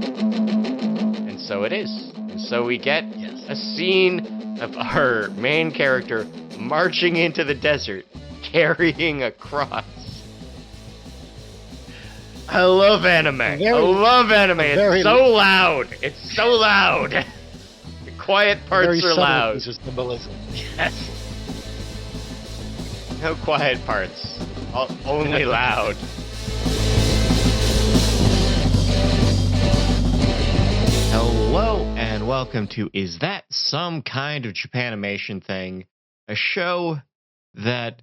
And so it is. And so we get a scene of our main character marching into the desert, carrying a cross. I love anime. I love anime. It's so loud. It's so loud. The quiet parts are loud. Piece of symbolism. Yes. No quiet parts. Only loud. Hello and welcome to Is That Some Kind of Japanimation Thing? A show that,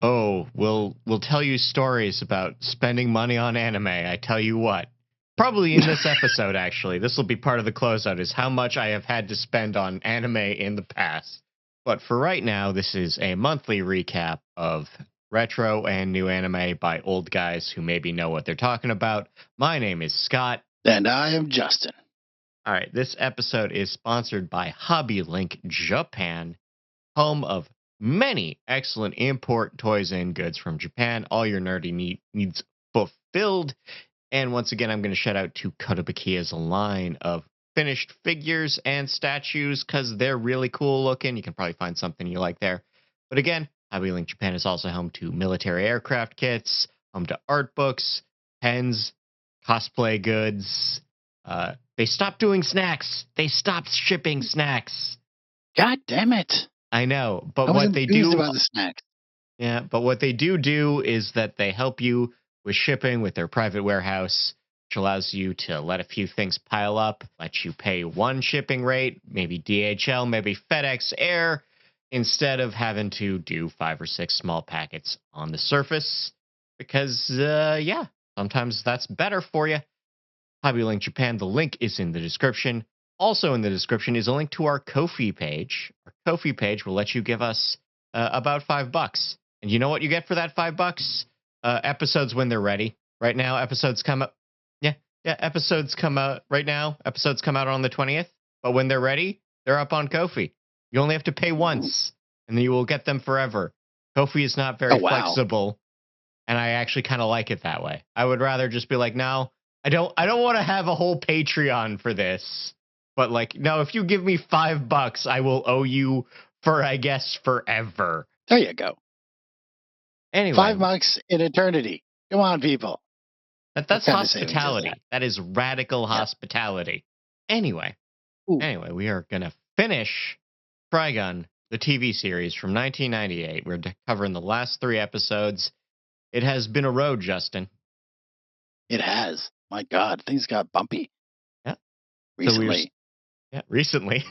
will tell you stories about spending money on anime. I tell you what. Probably in this episode, actually. This will be part of the closeout, is how much I have had to spend on anime in the past. But for right now, this is a monthly recap of retro and new anime by old guys who maybe know what they're talking about. My name is Scott. And I am Justin. All right, this episode is sponsored by Hobby Link Japan, home of many excellent import toys and goods from Japan. All your nerdy needs fulfilled. And once again, I'm going to shout out to Kotobukiya's line of finished figures and statues because they're really cool looking. You can probably find something you like there. But again, Hobby Link Japan is also home to military aircraft kits, home to art books, pens, cosplay goods. They stopped doing snacks. They stopped shipping snacks. God damn it. I know, but what they do about the snacks. Yeah, but what they do is that they help you with shipping with their private warehouse, which allows you to let a few things pile up, let you pay one shipping rate, maybe DHL, maybe FedEx Air, instead of having to do 5 or 6 small packets on the surface. Because, sometimes that's better for you. Hobby Link Japan, the link is in the description. Also in the description is a link to our Ko-fi page. Our Ko-fi page will let you give us about $5. And you know what you get for that $5? Episodes when they're ready. Right now, episodes come up. Yeah, episodes come out right now. Episodes come out on the 20th. But when they're ready, they're up on Ko-fi. You only have to pay once, and then you will get them forever. Ko-fi is not very flexible, and I actually kind of like it that way. I would rather just be like, no, I don't want to have a whole Patreon for this. But like, no, if you give me $5, I will owe you for, I guess, forever. There you go. Anyway, $5 in eternity. Come on, people. That's hospitality. That is radical hospitality. Anyway, we are gonna finish Trigun, the TV series from 1998. We're covering the last 3 episodes. It has been a road, Justin. It has. My God, things got bumpy. Yeah. Recently. Recently.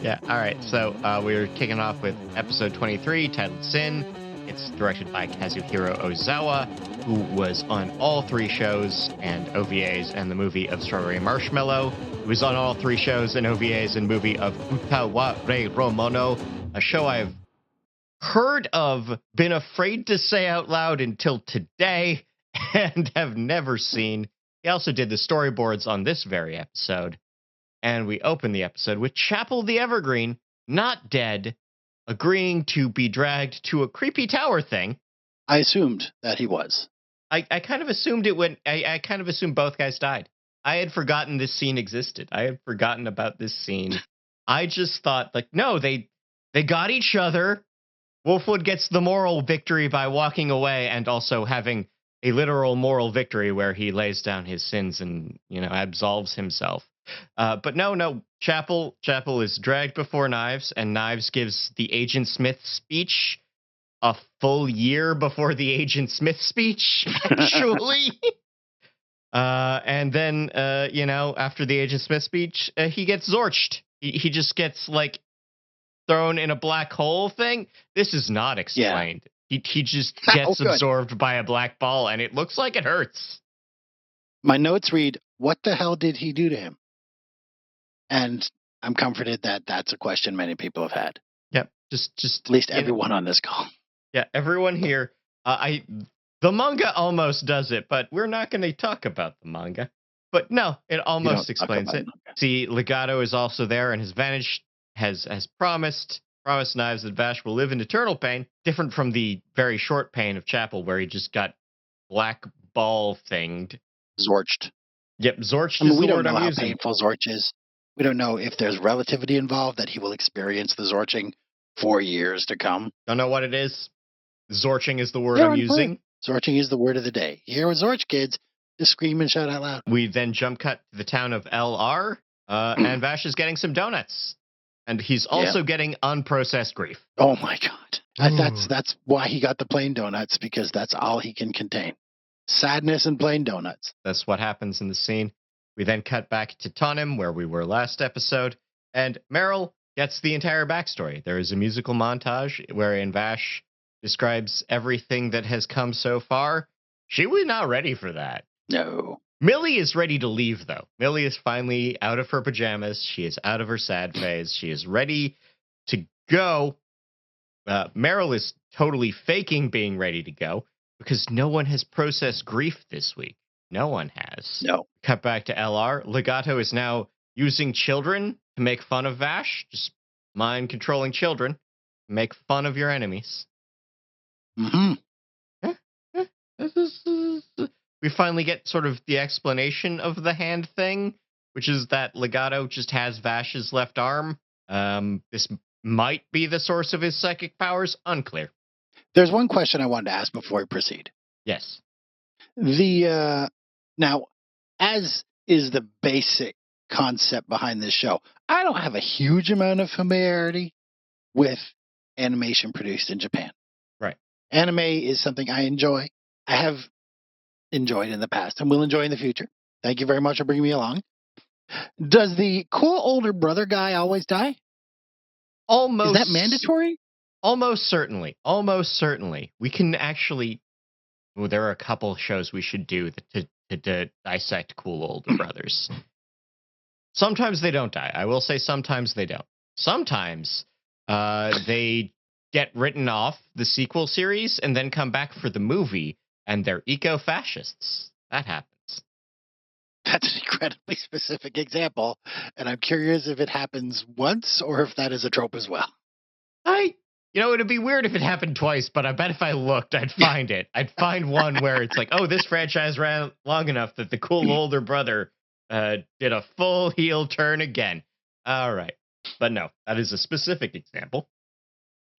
Yeah, all right. So we're kicking off with episode 23, titled Sin. It's directed by Kazuhiro Ozawa, who was on all 3 shows and OVAs and the movie of Strawberry Marshmallow. He was on all 3 shows and OVAs and movie of Utawa Re Romono, a show I've heard of, been afraid to say out loud until today, and have never seen. He also did the storyboards on this very episode. And we open the episode with Chapel the Evergreen, not dead, agreeing to be dragged to a creepy tower thing. I assumed that he was. I kind of assumed it when I kind of assumed both guys died. I had forgotten this scene existed. I had forgotten about this scene. I just thought, like, no, they got each other. Wolfwood gets the moral victory by walking away and also having a literal moral victory where he lays down his sins and, absolves himself. But no, Chapel is dragged before Knives, and Knives gives the Agent Smith speech a full year before the Agent Smith speech, actually. And then, after the Agent Smith speech, he gets zorched. He just gets, thrown in a black hole thing. This is not explained. Yeah. He just gets absorbed by a black ball, and it looks like it hurts. My notes read, what the hell did he do to him? And I'm comforted that that's a question many people have had. Yep, just at least everyone on this call. Yeah, everyone here. The manga almost does it, but we're not going to talk about the manga. But no, it almost explains it. See, Legato is also there, and has vanished. Has promised Knives that Vash will live in eternal pain, different from the very short pain of Chapel, where he just got black ball thinged. Zorched. Yep, Zorch I mean, is we the don't word know I'm how using. painful Zorch is. We don't know if there's relativity involved, that he will experience the Zorching for years to come. Don't know what it is. Zorching is the word They're I'm unclear. using. Zorching is the word of the day. You hear what Zorch, kids? Just scream and shout out loud. We then jump cut to the town of LR, and Vash is getting some donuts. And he's also getting unprocessed grief. Oh my God. That's why he got the plain donuts, because that's all he can contain. Sadness and plain donuts. That's what happens in the scene. We then cut back to Tonim, where we were last episode, and Meryl gets the entire backstory. There is a musical montage wherein Vash describes everything that has come so far. She was not ready for that. No. Millie is ready to leave, though. Millie is finally out of her pajamas. She is out of her sad phase. She is ready to go. Meryl is totally faking being ready to go because no one has processed grief this week. No one has. No. Cut back to LR. Legato is now using children to make fun of Vash. Just mind controlling children. Make fun of your enemies. Mm-hmm. We finally get sort of the explanation of the hand thing, which is that Legato just has Vash's left arm. This might be the source of his psychic powers. Unclear. There's one question I wanted to ask before we proceed. Yes. Now, as is the basic concept behind this show, I don't have a huge amount of familiarity with animation produced in Japan. Right. Anime is something I enjoy. I have enjoyed in the past and will enjoy in the future. Thank you very much for bringing me along. Does the cool older brother guy always die? Almost. Is that mandatory? Almost certainly. Almost certainly. We can actually. Well, there are a couple shows we should do to dissect cool older brothers. Sometimes they don't die. I will say sometimes they don't. Sometimes they get written off the sequel series and then come back for the movie, and they're eco-fascists. That happens. That's an incredibly specific example, and I'm curious if it happens once or if that is a trope as well. It'd be weird if it happened twice, but I bet if I looked, I'd find it. I'd find one where it's like, oh, this franchise ran long enough that the cool older brother did a full heel turn again. All right. But no, that is a specific example.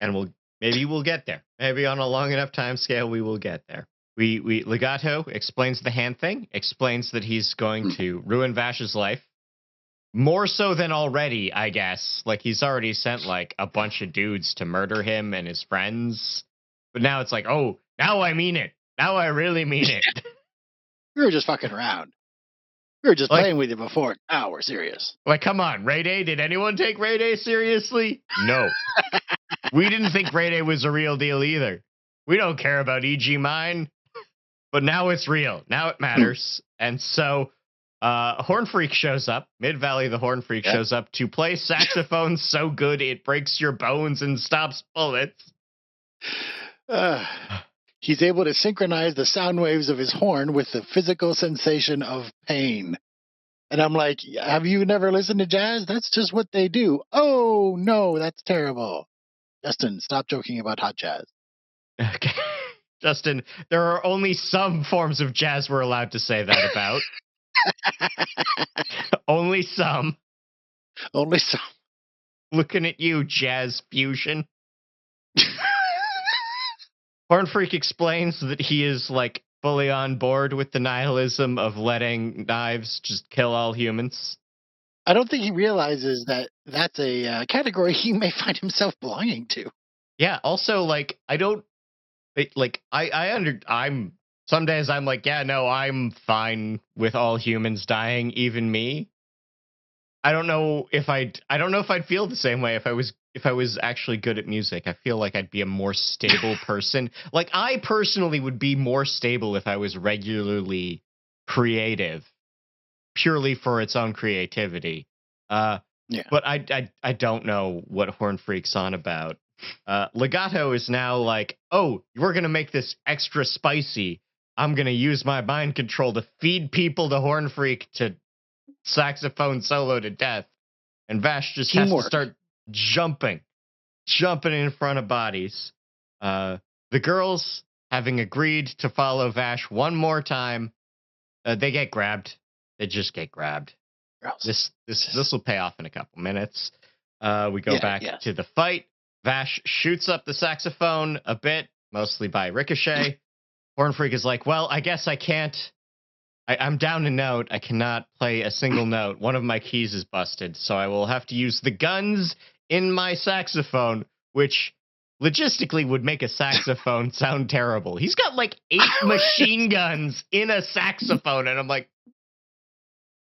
And maybe we'll get there. Maybe on a long enough time scale, we will get there. Legato explains the hand thing, explains that he's going to ruin Vash's life. More so than already, I guess. Like, he's already sent, like, a bunch of dudes to murder him and his friends. But now it's like, oh, now I mean it. Now I really mean it. We were just fucking around. We were just playing with you before. Now we're serious. Like, come on, Ray Day? Did anyone take Ray Day seriously? No. We didn't think Ray Day was a real deal either. We don't care about E.G. Mine. But now it's real. Now it matters. And so... Horn Freak shows up. Mid-Valley the Horn Freak shows up to play saxophone so good it breaks your bones and stops bullets. He's able to synchronize the sound waves of his horn with the physical sensation of pain. And I'm like, have you never listened to jazz? That's just what they do. Oh, no, that's terrible. Justin, stop joking about hot jazz. Okay. Justin, there are only some forms of jazz we're allowed to say that about. Only some. Only some. Looking at you, jazz fusion. Horn Freak explains that he is like fully on board with the nihilism of letting knives just kill all humans. I don't think he realizes that that's a category he may find himself belonging to. Yeah. Also, like, I'm some days I'm like, yeah, no, I'm fine with all humans dying, even me. I don't know if I'd feel the same way if I was actually good at music. I feel like I'd be a more stable person. Like, I personally would be more stable if I was regularly creative, purely for its own creativity. But I don't know what Horn Freak's on about. Legato is now like, oh, we're gonna make this extra spicy. I'm gonna use my mind control to feed people to Horn Freak to saxophone solo to death, and Vash just has to start jumping in front of bodies. The girls, having agreed to follow Vash one more time, they get grabbed. They just get grabbed. Gross. This will pay off in a couple minutes. We go back to the fight. Vash shoots up the saxophone a bit, mostly by ricochet. Horn Freak is like, well, I guess I can't. I'm down a note. I cannot play a single note. One of my keys is busted, so I will have to use the guns in my saxophone, which logistically would make a saxophone sound terrible. He's got like 8 machine guns in a saxophone, and I'm like,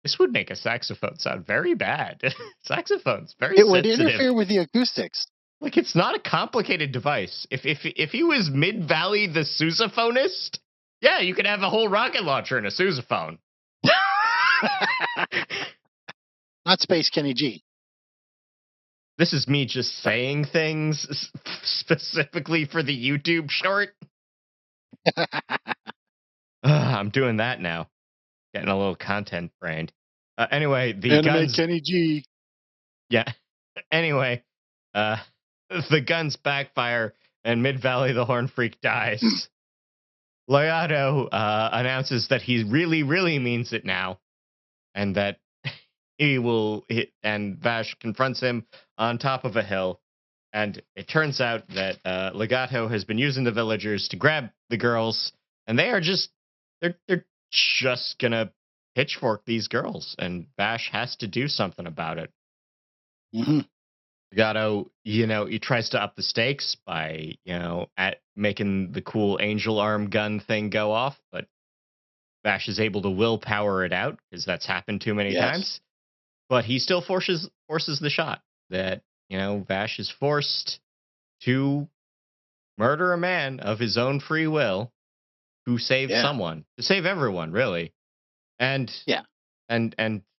this would make a saxophone sound very bad. Saxophone's very sensitive. It would interfere with the acoustics. Like, it's not a complicated device. If he was Mid-Valley the sousaphonist, yeah, you could have a whole rocket launcher in a sousaphone. Not Space Kenny G. This is me just saying things specifically for the YouTube short. I'm doing that now. Getting a little content brained. Anyway, the Anime guns... Kenny G. Yeah. Anyway, the guns backfire, and Mid-Valley the Horn Freak dies. Loyato announces that he really, really means it now, and that he will hit, and Vash confronts him on top of a hill, and it turns out that Legato has been using the villagers to grab the girls, and they're just gonna pitchfork these girls, and Vash has to do something about it. Mm-hmm. Legato, he tries to up the stakes by, making the cool angel arm gun thing go off, but Vash is able to willpower it out, because that's happened too many times. But he still forces the shot that, Vash is forced to murder a man of his own free will to save someone, to save everyone, really. And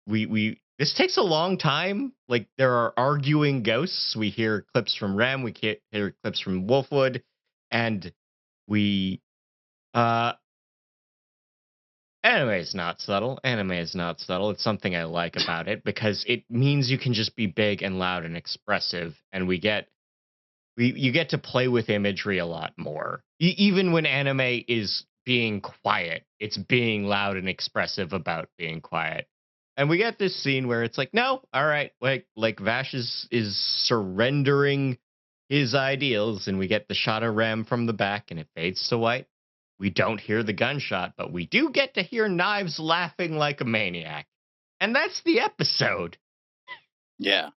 we this takes a long time. Like, there are arguing ghosts. We hear clips from Rem. We hear clips from Wolfwood. And anime is not subtle. Anime is not subtle. It's something I like about it, because it means you can just be big and loud and expressive. And you get to play with imagery a lot more. Even when anime is being quiet, it's being loud and expressive about being quiet. And we get this scene where it's like, no, all right, like Vash is surrendering his ideals, and we get the shot of Rem from the back, and it fades to white. We don't hear the gunshot, but we do get to hear Knives laughing like a maniac. And that's the episode. Yeah.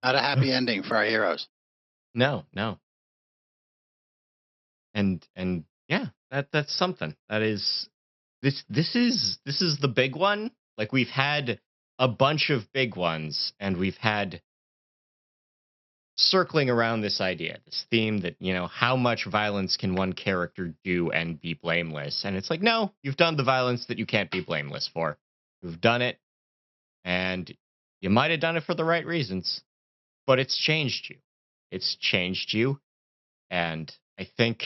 Not a happy ending for our heroes. No. And yeah, that's something. That is this is the big one. Like, we've had a bunch of big ones, and we've had circling around this idea, this theme that, how much violence can one character do and be blameless? And it's like, no, you've done the violence that you can't be blameless for. You've done it, and you might have done it for the right reasons, but it's changed you. It's changed you, and I think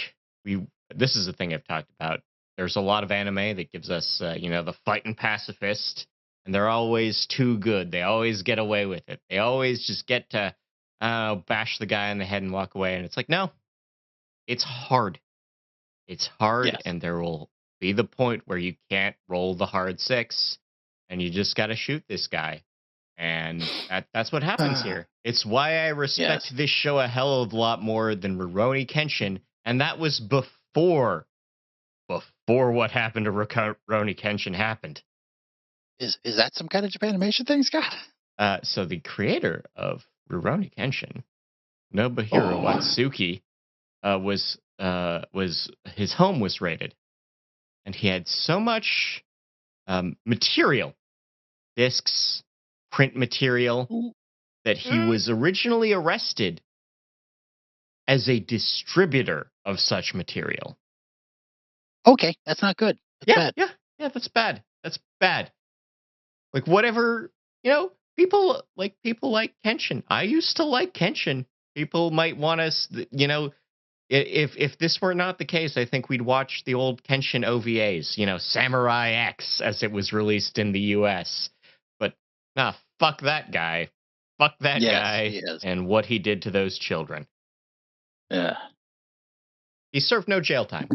this is the thing I've talked about. There's a lot of anime that gives us, the fighting pacifist, and they're always too good. They always get away with it. They always just get to bash the guy in the head and walk away. And it's like, no, it's hard. It's hard, and there will be the point where you can't roll the hard 6, and you just got to shoot this guy. And that's what happens here. It's why I respect this show a hell of a lot more than Rurouni Kenshin, and that was before what happened to Rurouni Kenshin happened. Is that some kind of Japanimation thing, Scott? So the creator of Rurouni Kenshin, Nobuhiro Watsuki, was his home was raided, and he had so much material, discs, print material, that he was originally arrested as a distributor of such material. Okay, that's not good. That's bad. Yeah, that's bad. That's bad. Like, whatever, people like Kenshin. I used to like Kenshin. People might want us, if this were not the case, I think we'd watch the old Kenshin OVAs, Samurai X, as it was released in the US. But, fuck that guy. Fuck that guy and what he did to those children. Yeah. He served no jail time.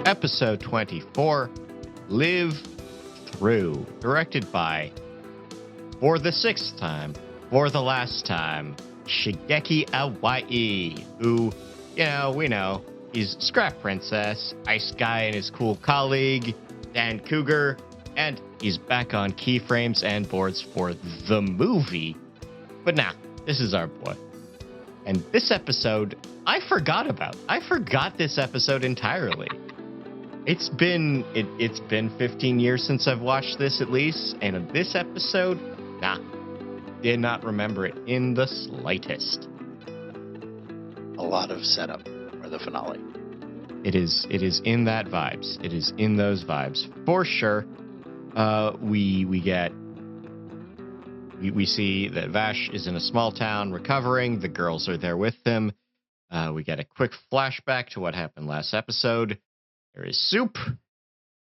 Episode 24, Live Through, directed by, for the sixth time, for the last time, Shigeki Awai, who, we know, he's Scrap Princess, Ice Guy and his cool colleague, Dan Cougar, and he's back on keyframes and boards for the movie. But now, this is our boy. And this episode, I forgot this episode entirely. It's been 15 years since I've watched this at least, and this episode, did not remember it in the slightest. A lot of setup for the finale. It is in that vibes. It is in those vibes for sure. We see that Vash is in a small town recovering. The girls are there with them. We get a quick flashback to what happened last episode. There is soup.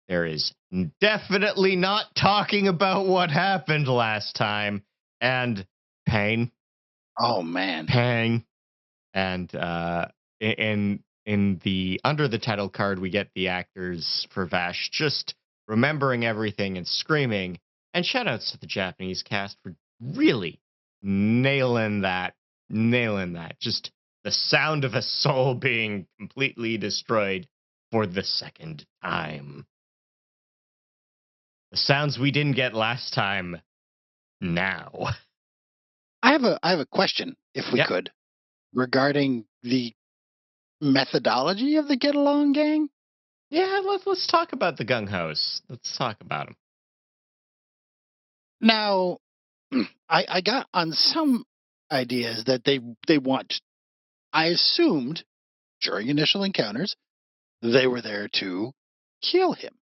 There is definitely not talking about what happened last time. And pain. Oh, man. Pain. And in the under the title card, we get the actors for Vash just remembering everything and screaming. And shout outs to the Japanese cast for really nailing that. Just the sound of a soul being completely destroyed for the second time. The sounds we didn't get last time, now. I have a question, if we could, regarding the methodology of the Get Along Gang. Yeah, let's talk about the Gung Hos. Let's talk about them. Now, I got on some ideas that they want. I assumed during initial encounters they were there to kill him,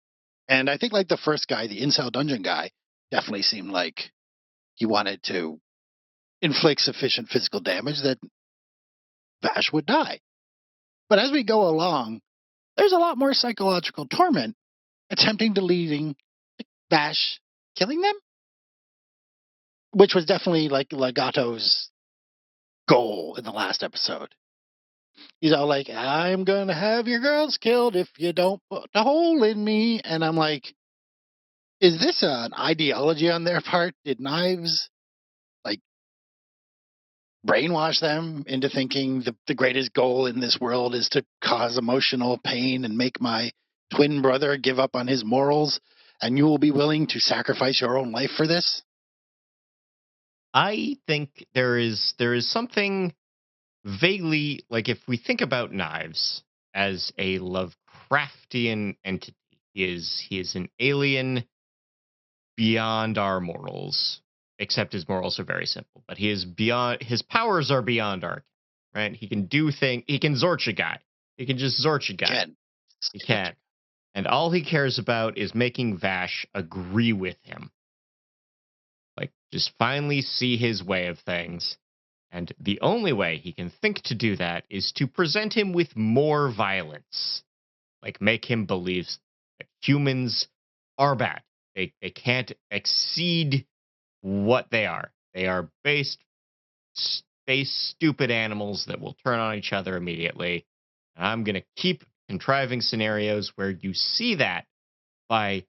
and I think like the first guy, the incel dungeon guy, definitely seemed like he wanted to inflict sufficient physical damage that Vash would die. But as we go along, there's a lot more psychological torment attempting to leading Vash killing them, which was definitely like Legato's goal in the last episode. He's all like, I'm going to have your girls killed if you don't put a hole in me. And I'm like, is this an ideology on their part? Did Knives brainwash them into thinking the greatest goal in this world is to cause emotional pain and make my twin brother give up on his morals, and you will be willing to sacrifice your own life for this? I think there is something vaguely, like if we think about Knives as a Lovecraftian entity, he is an alien beyond our morals, except his morals are very simple. But his powers are beyond our, right? He can do things. He can Zorch a guy. He can just Zorch a guy. He can. And all he cares about is making Vash agree with him. Like, just finally see his way of things. And the only way he can think to do that is to present him with more violence. Like, make him believe that humans are bad. They can't exceed what they are. They are base stupid animals that will turn on each other immediately. And I'm going to keep contriving scenarios where you see that by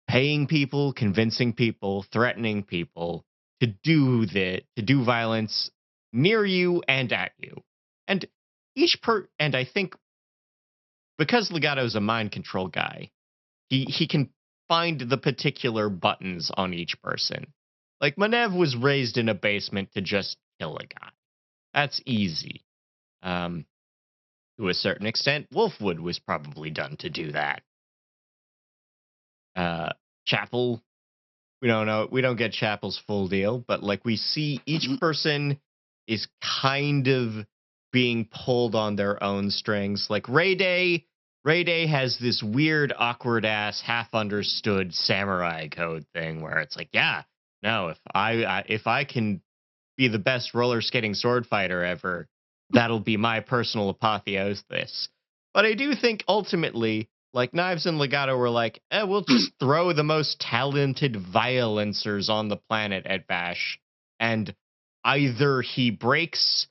paying people, convincing people, threatening people to do violence near you and at you. And and I think because Legato's a mind control guy, he can find the particular buttons on each person. Like, Manev was raised in a basement to just kill a guy. That's easy. To a certain extent, Wolfwood was probably done to do that. Chapel, we don't know. We don't get Chapel's full deal, but like we see each person is kind of being pulled on their own strings. Like Ray Day has this weird, awkward ass, half understood samurai code thing where it's like, yeah, no, if I can be the best roller skating sword fighter ever, that'll be my personal apotheosis. But I do think ultimately, like, Knives and Legato were like, we'll just throw the most talented violencers on the planet at Vash, and either he breaks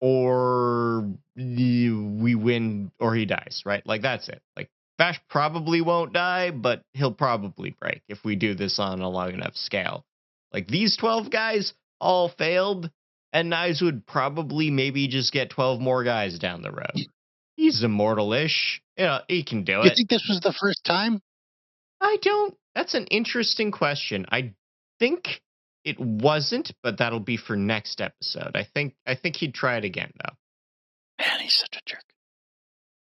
or we win or he dies, right? Like that's it. Like Vash probably won't die, but he'll probably break if we do this on a long enough scale. Like these 12 guys all failed, and Knives would probably maybe just get 12 more guys down the road. He's immortal-ish. He can do You it. think this was the first time? I don't. That's an interesting question. I think it wasn't, but that'll be for next episode. I think he'd try it again though. Man, he's such a jerk.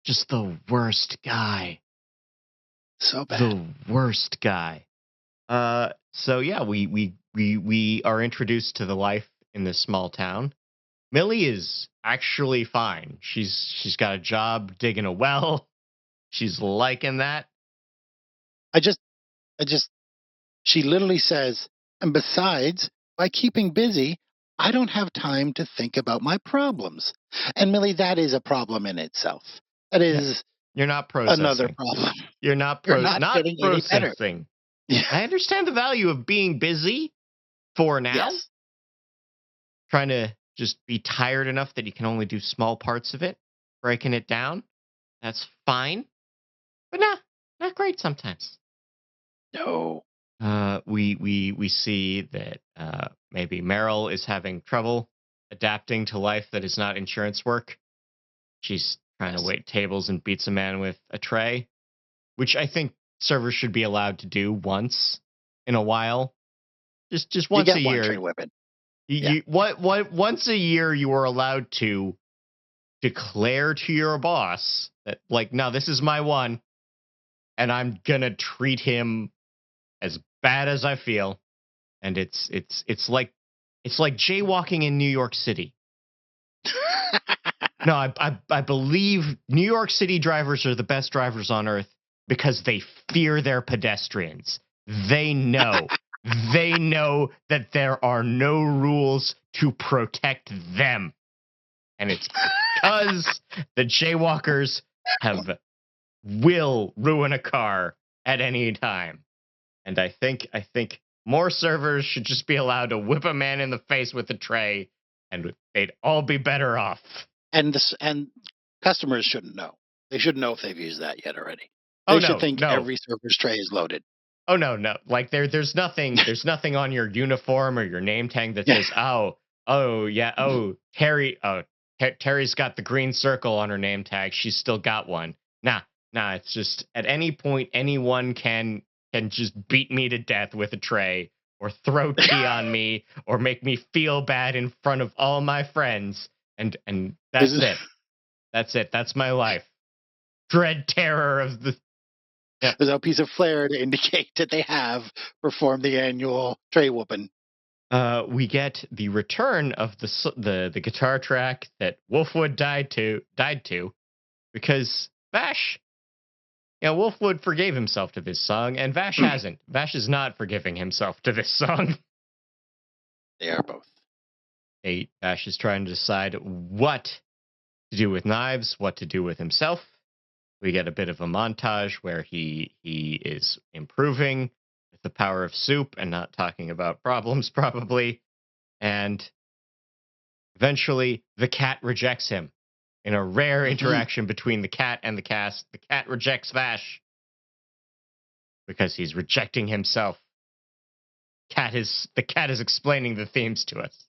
Just the worst guy. So bad. The worst guy. So yeah, we are introduced to the life in this small town. Millie is actually fine. She's got a job digging a well. She's liking that. I just, she literally says, and besides, by keeping busy, I don't have time to think about my problems. And Millie, that is a problem in itself. That is You're not processing. another problem. You're not You're not getting any better. processing. Yeah. I understand the value of being busy for now. Yes. Trying to just be tired enough that you can only do small parts of it, breaking it down. That's fine. But not great sometimes. No. We see that maybe Meryl is having trouble adapting to life that is not insurance work. She's trying to wait tables and beats a man with a tray, which I think servers should be allowed to do once in a while. Just once a year. Tray whipping. Once a year you are allowed to declare to your boss that, like, no, this is my one, and I'm gonna treat him as bad as I feel. And it's like jaywalking in New York City. No, I believe New York City drivers are the best drivers on earth because they fear their pedestrians. They know. They know that there are no rules to protect them. And it's because the jaywalkers will ruin a car at any time. And I think more servers should just be allowed to whip a man in the face with a tray, and they'd all be better off. And customers shouldn't know. They shouldn't know if they've used that yet already. They should think every server's tray is loaded. Oh no. Like there's nothing on your uniform or your name tag that says, Terry's got the green circle on her name tag. She's still got one. Nah, it's just at any point anyone can just beat me to death with a tray or throw tea on me or make me feel bad in front of all my friends. And that's it. That's it. That's my life. Dread terror of the... Yep. There's no piece of flair to indicate that they have performed the annual tray whooping. We get the return of the guitar track that Wolfwood died to because Vash... Wolfwood forgave himself to this song, and Vash hasn't. Vash is not forgiving himself to this song. They are both. Vash is trying to decide what to do with Knives, what to do with himself. We get a bit of a montage where he is improving with the power of soup and not talking about problems, probably. And eventually, the cat rejects him. In a rare interaction between the cat and the cast, the cat rejects Vash because he's rejecting himself. The cat is explaining the themes to us.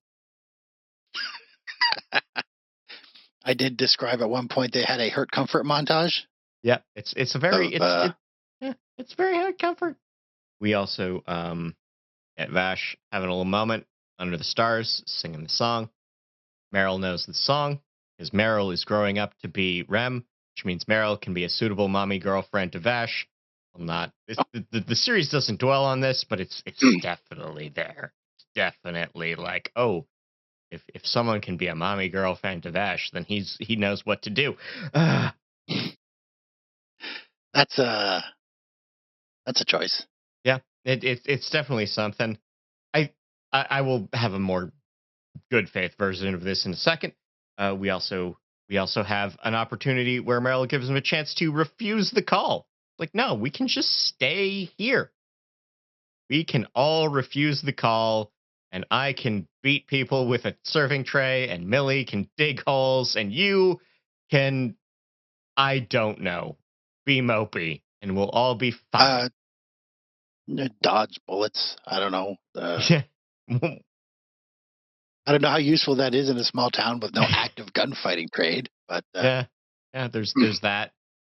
I did describe at one point they had a hurt comfort montage. Yeah, it's very hurt comfort. We also at Vash having a little moment under the stars, singing the song. Meryl knows the song. Because Meryl is growing up to be Rem, which means Meryl can be a suitable mommy girlfriend to Vash. Well, not the series doesn't dwell on this, but it's definitely there. It's definitely like, oh, if someone can be a mommy girlfriend to Vash, then he knows what to do. That's a choice. Yeah, it's definitely something. I will have a more good faith version of this in a second. We also have an opportunity where Meryl gives him a chance to refuse the call. Like, no, we can just stay here. We can all refuse the call. and I can beat people with a serving tray, and Millie can dig holes, and you can, I don't know, be mopey, and we'll all be fine. Uh, dodge bullets. I don't know. Yeah. I don't know how useful that is in a small town with no active gunfighting trade, but Yeah, yeah. There's that.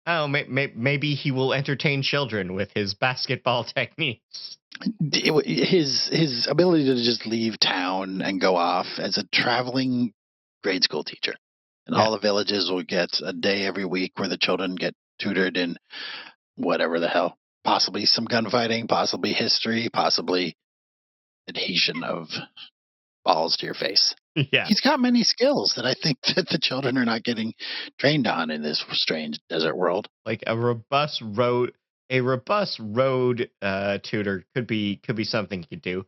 Oh, maybe he will entertain children with his basketball techniques. his ability to just leave town and go off as a traveling grade school teacher, and Yeah, all the villages will get a day every week where the children get tutored in whatever the hell, possibly some gunfighting, possibly history, possibly adhesion of balls to your face. yeah. He's got many skills that I think that the children are not getting trained on in this strange desert world. Like a robust road tutor could be something you could do.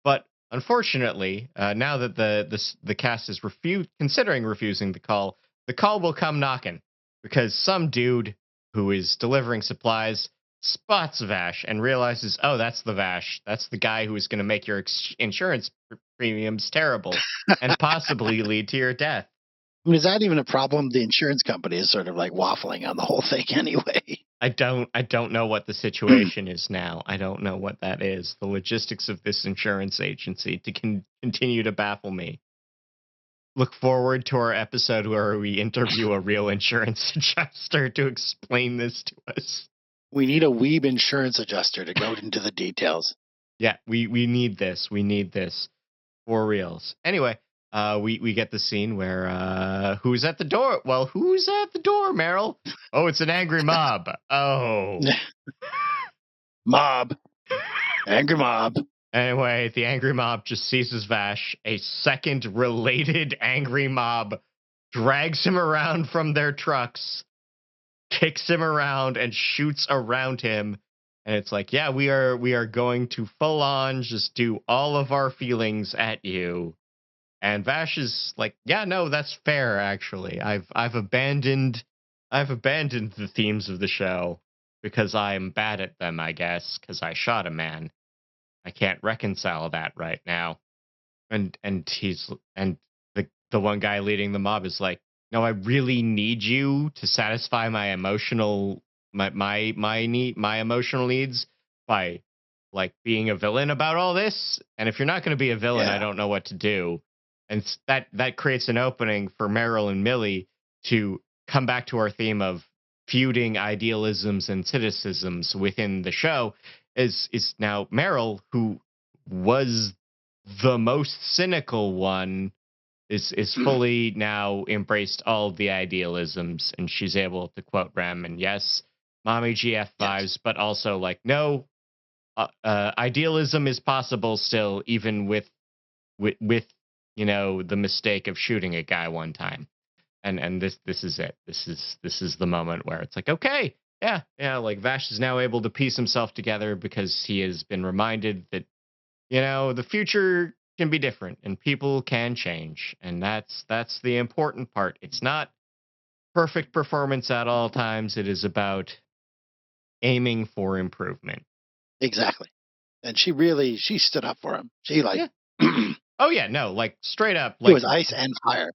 But unfortunately, now that the cast is considering refusing the call will come knocking because some dude who is delivering supplies spots Vash and realizes, oh, that's the Vash. That's the guy who is going to make your insurance premiums terrible and possibly lead to your death. I mean, is that even a problem? The insurance company is sort of like waffling on the whole thing anyway. I don't know what the situation is now. I don't know what that is. The logistics of this insurance agency continue to baffle me. Look forward to our episode where we interview a real insurance adjuster to explain this to us. We need a weeb insurance adjuster to go into the details. Yeah, we need this. We need this for reals. Anyway, we get the scene where who's at the door? Well, who's at the door, Meryl? Oh, it's an angry mob. Oh. Mob. Angry mob. Anyway, the angry mob just seizes Vash. A second related angry mob drags him around from their trucks, kicks him around, and shoots around him. And it's like, yeah, we are going to full on just do all of our feelings at you. And Vash is like, yeah, no, that's fair. Actually, I've abandoned the themes of the show because I'm bad at them. I guess because I shot a man. I can't reconcile that right now. And he's and the one guy leading the mob is like, no, I really need you to satisfy my emotional needs by like being a villain about all this. And if you're not going to be a villain, I don't know what to do. And that creates an opening for Meryl and Millie to come back to our theme of feuding idealisms and cynicisms within the show. Is now Meryl, who was the most cynical one, is fully now embraced all the idealisms, and she's able to quote Rem, and yes, mommy GF vibes, but also like, no, idealism is possible still, even with the mistake of shooting a guy one time. And this is it. This is the moment where it's like, okay, yeah, like Vash is now able to piece himself together because he has been reminded that the future can be different and people can change, and that's the important part. It's not perfect performance at all times. It is about aiming for improvement. Exactly. And she stood up for him. She like Oh yeah, no, like straight up, it like was ice and fire.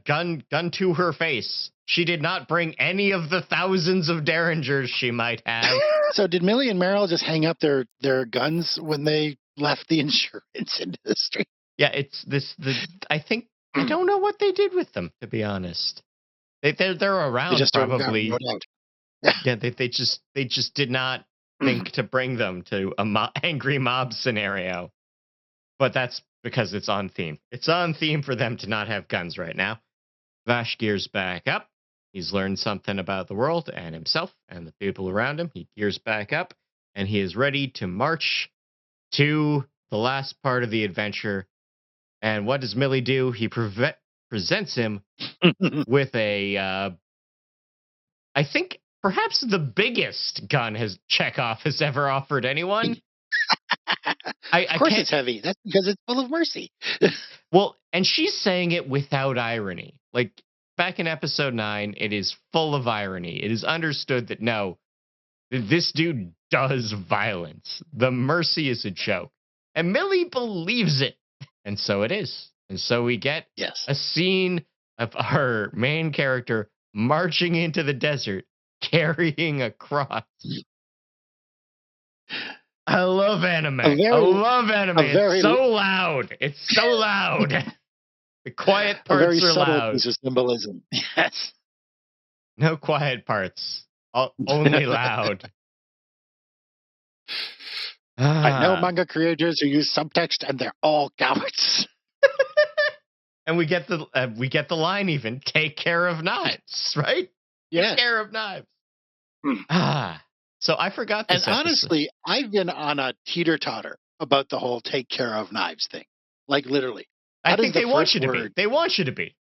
gun to her face. She did not bring any of the thousands of derringers she might have. So did Millie and Meryl just hang up their guns when they left the insurance industry? Yeah, it's I think I don't know what they did with them, to be honest. They're around, They just probably. Yeah, they just did not think to bring them to a angry mob scenario. But that's because it's on theme. It's on theme for them to not have guns right now. Vash gears back up. He's learned something about the world and himself and the people around him. He gears back up, and he is ready to march to the last part of the adventure. And what does Millie do? He presents him with I think perhaps the biggest gun Chekhov has ever offered anyone. Of course it's heavy. That's because it's full of mercy. Well, and she's saying it without irony. Like back in episode 9, it is full of irony. It is understood that no, this dude does violence. The mercy is a joke. And Millie believes it. And so it is. And so we get Yes. a scene of our main character marching into the desert carrying a cross. I love anime. A very- I love anime. a very- It's so loud. It's so loud. The quiet A very parts are subtle loud. piece of symbolism. Yes. No quiet parts. Only loud. I know Ah. manga creators who use subtext, and they're all cowards. And we get the line even. Take care of knives, right? Yeah. Take care of knives. Mm. So I forgot And this episode. honestly, I've been on a teeter-totter about the whole take care of knives thing. Like, literally. I That is think the they want first you to be. word. They want you to be.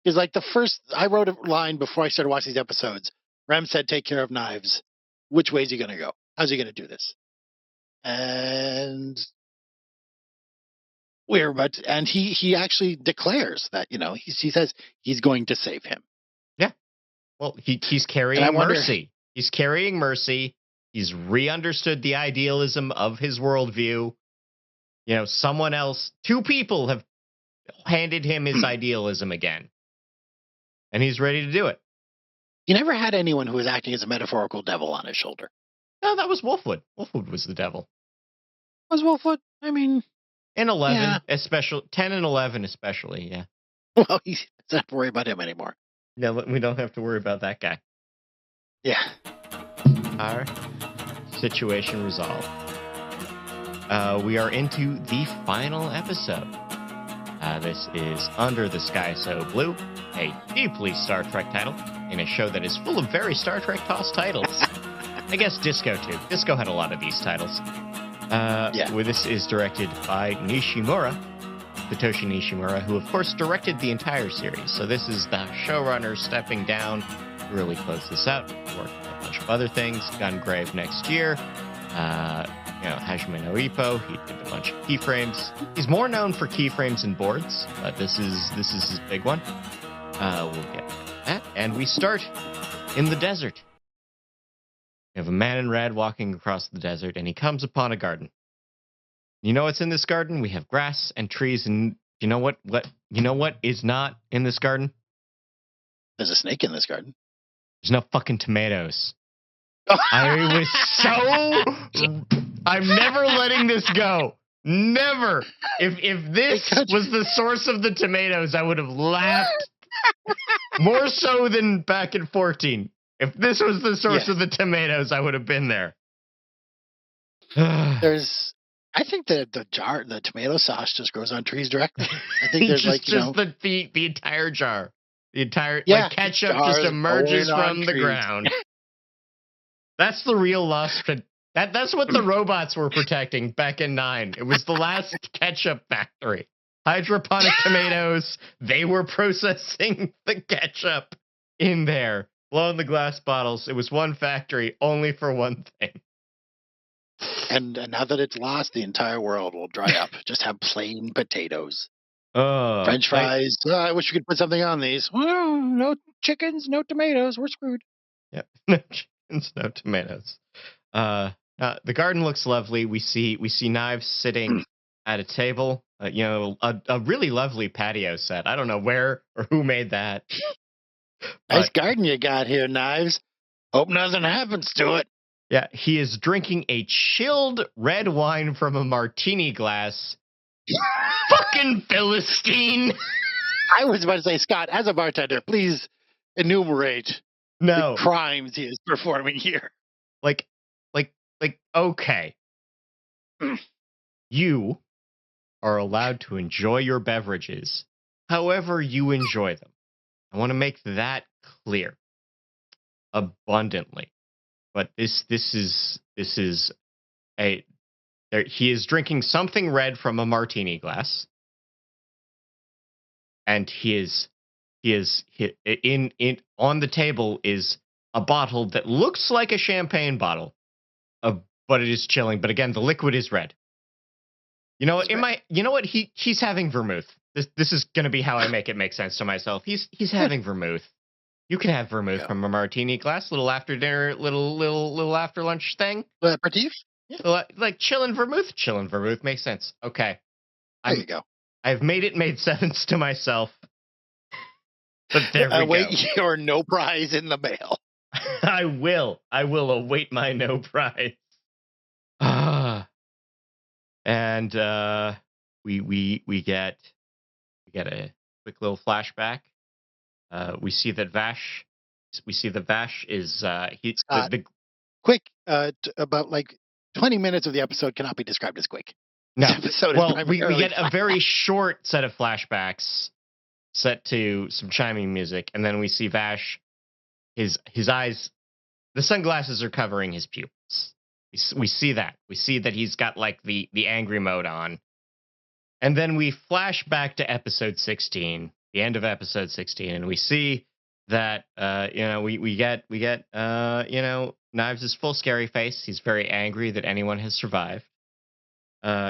Because, like, I wrote a line before I started watching these episodes. Rem said, take care of knives. Which way is he going to go? How's he going to do this? And he actually declares that, he says he's going to save him. Well, he's carrying wonder- mercy. He's carrying mercy. He's re-understood the idealism of his worldview. Someone else, 2 people have handed him his idealism again. And he's ready to do it. He never had anyone who was acting as a metaphorical devil on his shoulder. No, that was Wolfwood. Wolfwood was the devil. Was Wolfwood? I mean, In 11, Yeah. especially 10 and 11 especially, yeah. well, he doesn't have to worry about him anymore. No, we don't have to worry about that guy. Yeah. Our situation resolved. We are into the final episode. This is Under the Sky So Blue, a deeply Star Trek title in a show that is full of very Star Trek tossed titles. I guess Disco too. Disco had a lot of these titles. Where this is directed by Nishimura, Satoshi Nishimura, who of course directed the entire series. So this is the showrunner stepping down to really close this out. Worked on a bunch of other things. Gungrave next year. Hajime no Ippo, he did a bunch of keyframes. He's more known for keyframes and boards, but this is his big one. We'll get to that. And we start in the desert. We have a man in red walking across the desert, and he comes upon a garden. You know what's in this garden? We have grass and trees, and you know what is not in this garden? There's a snake in this garden. There's no fucking tomatoes. I was so... I'm never letting this go. Never. If this was the source of the tomatoes, I would have laughed more so than back in 14. If this was the source of the tomatoes, I would have been there. I think that the tomato sauce just grows on trees directly. I think there's the entire jar. The entire ketchup just emerges from the ground. That's the real lost. That's what the robots were protecting back in 9. It was the last ketchup factory. Hydroponic tomatoes. They were processing the ketchup in there. Blowing the glass bottles. It was one factory, only for one thing. And now that it's lost, the entire world will dry up. Just have plain potatoes. French fries. I wish we could put something on these. Well, no chickens, no tomatoes. We're screwed. Yeah, no chickens, no tomatoes. The garden looks lovely. We see knives sitting at a table. A really lovely patio set. I don't know where or who made that. Nice garden you got here, Knives. Hope nothing happens to it. Yeah, he is drinking a chilled red wine from a martini glass. Fucking Philistine. I was about to say, Scott, as a bartender, please enumerate the crimes he is performing here. Okay. You are allowed to enjoy your beverages however you enjoy them. I want to make that clear abundantly. But this is he is drinking something red from a martini glass, and on the table is a bottle that looks like a champagne bottle, but it is chilling. But again, the liquid is red. You know what? He's having vermouth. This is going to be how I make it make sense to myself. He's having vermouth. You can have vermouth from a martini glass, little after dinner, little after lunch thing. Aperitif? Like chillin' vermouth. Chillin' vermouth makes sense. Okay. There you go. I've made sense to myself. But there we Await go. your no prize in the mail. I will await my no prize. Ah. And we get a quick little flashback. We see that Vash is Scott, quick, about like 20 minutes of the episode cannot be described as quick. no. This episode Well, is we primarily get a very short set of flashbacks set to some chiming music, and then we see Vash, his eyes, the sunglasses are covering his pupils. We see that. We see that he's got like the angry mode on. And then we flash back to episode 16, the end of episode 16, and we see that we get Knives' full scary face. He's very angry that anyone has survived.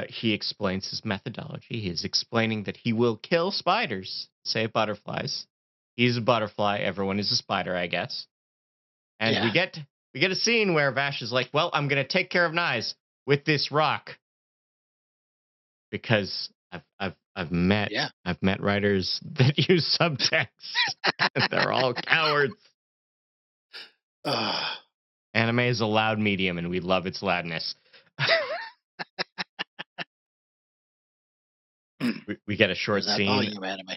He explains his methodology. He's explaining that he will kill spiders, save butterflies. He's a butterfly. Everyone is a spider, I guess. And we get a scene where Vash is like, "Well, I'm gonna take care of Knives with this rock," because I've met writers that use subtext, and they're all cowards. Anime is a loud medium, and we love its loudness. we get a short scene. Volume anime.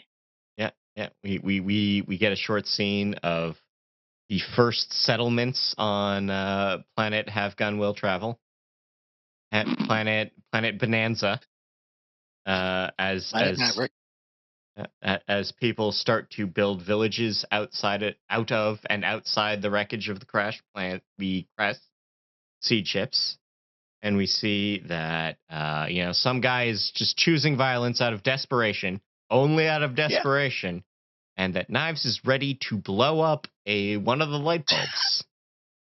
Yeah. We get a short scene of the first settlements on planet Have Gun Will Travel. Planet Bonanza. As people start to build villages out of and outside the wreckage of the crash planet, the crash seed ships. And we see that some guy is just choosing violence out of desperation, only out of desperation, and that Knives is ready to blow up one of the light bulbs.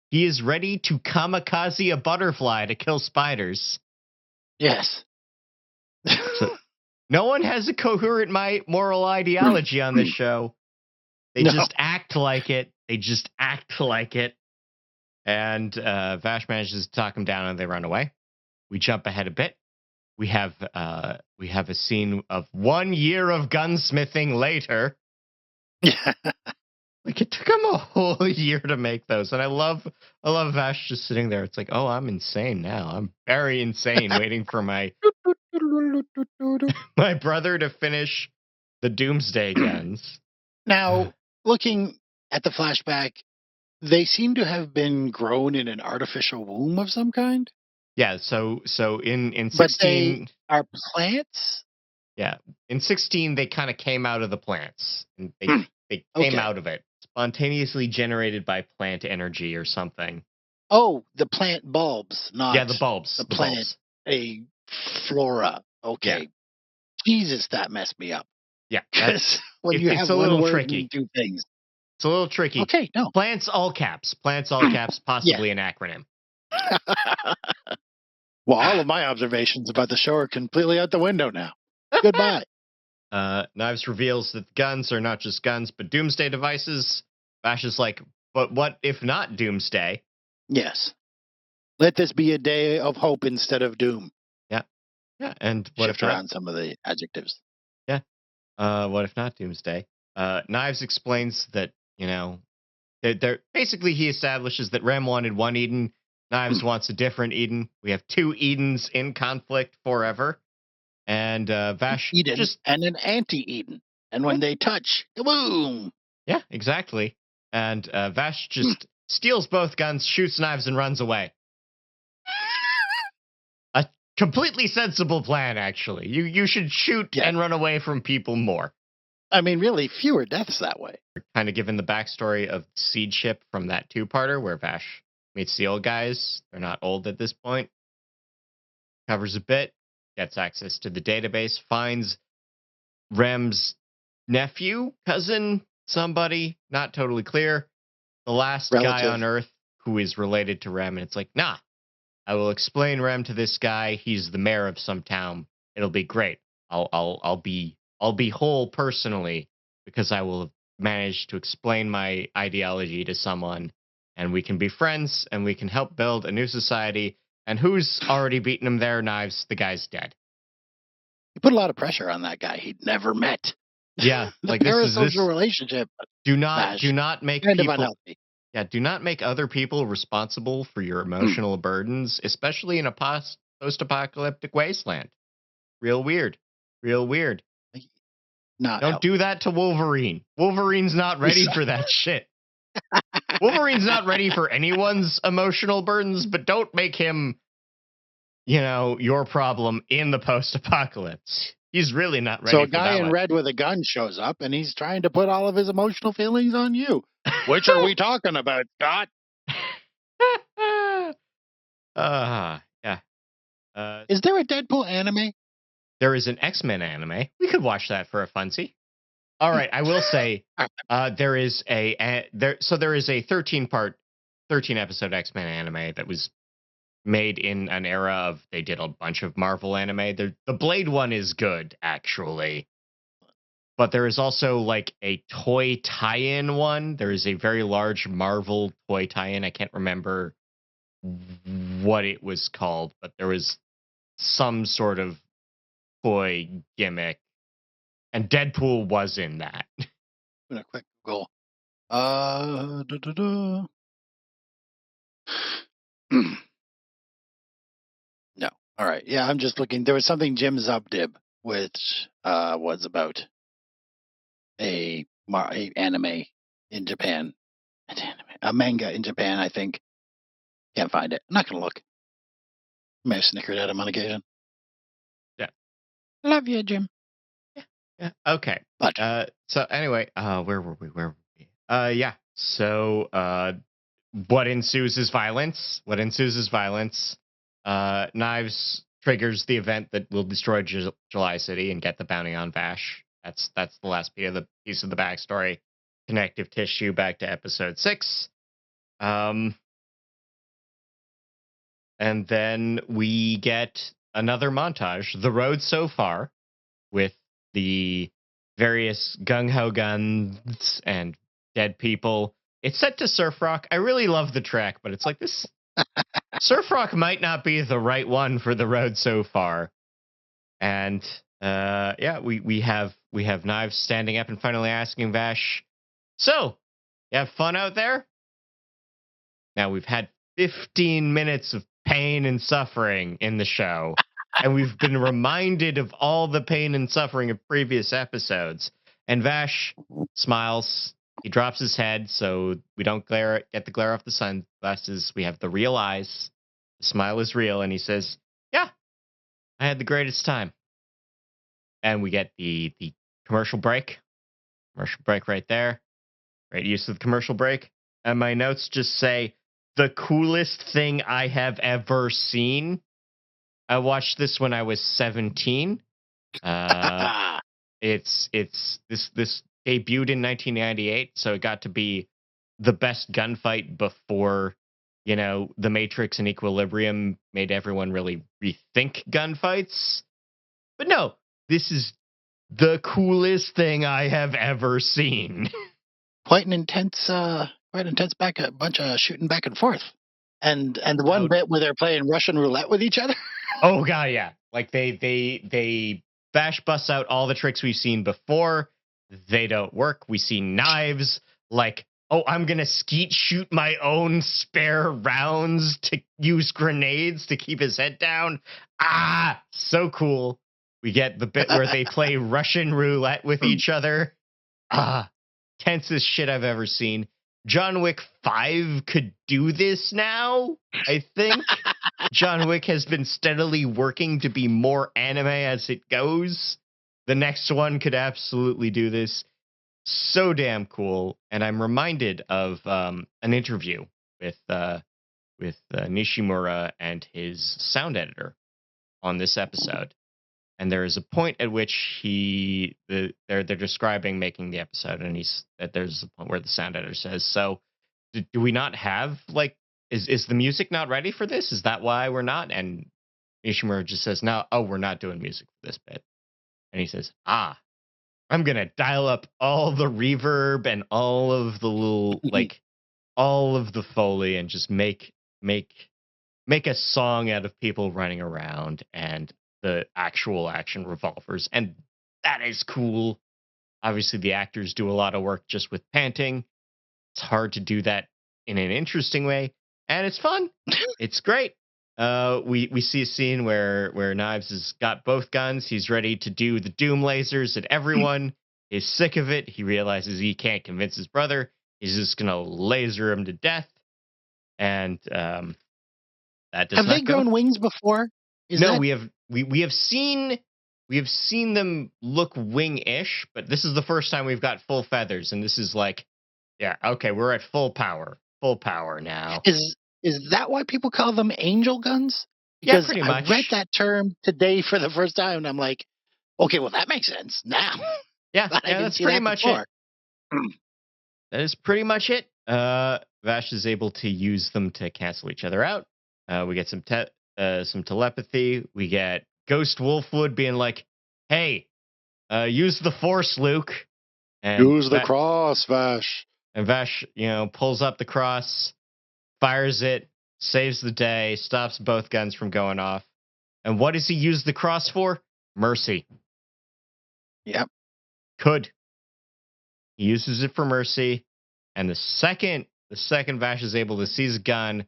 He is ready to kamikaze a butterfly to kill spiders. Yes. So, no one has a coherent moral ideology on this show. They just act like it. And Vash manages to talk him down, and they run away. We jump ahead a bit. We have a scene of 1 year of gunsmithing later. Yeah. Like, it took him a whole year to make those, and I love Vash just sitting there. It's like, oh, I'm insane now. I'm very insane, waiting for my brother to finish the Doomsday guns. Now, looking at the flashback, they seem to have been grown in an artificial womb of some kind. Yeah, so in 16, but they are plants. Yeah, in 16 they kind of came out of the plants. And they came out of it, spontaneously generated by plant energy or something. Oh, the plant bulbs, not the bulbs. The plant, bulbs. A flora. Okay, yeah. Jesus, that messed me up. Yeah, because when you have a little tricky. And 2 things. It's a little tricky. Okay, no. Plants all caps, possibly an acronym. Well, all of my observations about the show are completely out the window now. Goodbye. Knives reveals that the guns are not just guns, but doomsday devices. Vash is like, but what if not doomsday? Yes. Let this be a day of hope instead of doom. Yeah. Yeah. And what Shift if not? Around some of the adjectives. Yeah. What if not doomsday? Knives explains that, they're basically, he establishes that Rem wanted one Eden. Knives wants a different Eden. We have 2 Edens in conflict forever. And Vash Eden and an anti-Eden. And when they touch, boom! Yeah, exactly. And Vash just steals both guns, shoots Knives, and runs away. A completely sensible plan, actually. You should shoot and run away from people more. I mean, really, fewer deaths that way. We're kind of given the backstory of Seed Ship from that 2-parter where Vash meets the old guys. They're not old at this point. Covers a bit. Gets access to the database. Finds Rem's nephew, cousin, somebody. Not totally clear. The last guy on Earth who is related to Rem. And it's like, nah. I will explain Rem to this guy. He's the mayor of some town. It'll be great. I'll be whole personally because I will have managed to explain my ideology to someone, and we can be friends and we can help build a new society And who's already beaten him there? Knives. The guy's dead. He put a lot of pressure on that guy he'd never met. Yeah, The like this is parasocial this. relationship. Do Vash, not make kind of people. unhealthy. Yeah, do not make other people responsible for your emotional burdens, especially in a post-apocalyptic wasteland. Real weird. Real weird. Not Don't do that to Wolverine. Wolverine's not ready for that shit. Wolverine's not ready for anyone's emotional burdens, but don't make him, your problem in the post-apocalypse. He's really not ready So a for guy that in one. red with a gun shows up, and he's trying to put all of his emotional feelings on you. Which are we talking about, Scott? Yeah. Is there a Deadpool anime? There is an X-Men anime. We could watch that for a funsy. All right, I will say there is a 13 episode X-Men anime that was made in an era of they did a bunch of Marvel anime. The Blade one is good actually. But there is also like a toy tie-in one. There is a very large Marvel toy tie-in. I can't remember what it was called, but there was some sort of toy gimmick. And Deadpool was in that. In a quick Google. No. All right. Yeah, I'm just looking. There was something Jim Zubdib, which was about a anime in Japan. A manga in Japan, I think. Can't find it. I'm not going to look. May have snickered at him on occasion. Yeah. Love you, Jim. Yeah. Okay. But so anyway, where were we? Yeah. So what ensues is violence. Knives triggers the event that will destroy July City and get the bounty on Vash. That's the last piece of the backstory. Connective tissue back to episode 6. And then we get another montage, The Road So Far, with the various gung-ho guns and dead people. It's set to surf rock. I really love the track, but it's like this surf rock might not be the right one for The Road So Far. And we have Knives standing up and finally asking Vash, "So, you have fun out there?" Now we've had 15 minutes of pain and suffering in the show, and we've been reminded of all the pain and suffering of previous episodes. And Vash smiles. He drops his head so we don't get the glare off the sunglasses. We have the real eyes. The smile is real, and he says, "Yeah, I had the greatest time." And we get the commercial break. Commercial break right there. Great use of the commercial break. And my notes just say, the coolest thing I have ever seen. I watched this when I was 17. It's this debuted in 1998, so it got to be the best gunfight before, The Matrix and Equilibrium made everyone really rethink gunfights. But no, this is the coolest thing I have ever seen. Quite an intense bunch of shooting back and forth. And the one bit where they're playing Russian roulette with each other. Oh god, yeah. Like they Bash busts out all the tricks we've seen before. They don't work. We see Knives like, "Oh, I'm gonna skeet shoot my own spare rounds to use grenades to keep his head down." So cool. We get the bit where they play Russian roulette with each other. Tensest shit I've ever seen. John Wick 5 could do this now, I think. John Wick has been steadily working to be more anime as it goes. The next one could absolutely do this. So damn cool. And I'm reminded of an interview with Nishimura and his sound editor on this episode. And there is a point at which they're describing making the episode, and there's a point where the sound editor says, "So, do we not have is the music not ready for this? Is that why we're not?" And Nishimura just says, "No, we're not doing music for this bit." And he says, "I'm gonna dial up all the reverb and all of the little all of the Foley and just make make a song out of people running around and the actual action revolvers. And that is cool. Obviously, the actors do a lot of work just with panting. It's hard to do that in an interesting way, and it's fun. It's great. We see a scene where Knives has got both guns. He's ready to do the doom lasers at everyone. He's sick of it. He realizes he can't convince his brother. He's just gonna laser him to death, and that does Have they not go. grown wings before? No, we have seen them look wing-ish, but this is the first time we've got full feathers, and this is like, yeah, okay, we're at full power now. Is that why people call them angel guns? Yeah, Because pretty I read much. that term today for the first time, and I'm like, okay, well that makes sense now. Yeah, But I yeah, didn't that's see pretty that much it. before. That is pretty much it. Vash is able to use them to cancel each other out. We get some telepathy. We get Ghost Wolfwood being like, "Hey, use the Force, Luke." And Use the cross, Vash. and Vash, pulls up the cross, fires it, saves the day, stops both guns from going off. And what does he use the cross for? Mercy. Yep. He uses it for mercy. And the second Vash is able to seize a gun,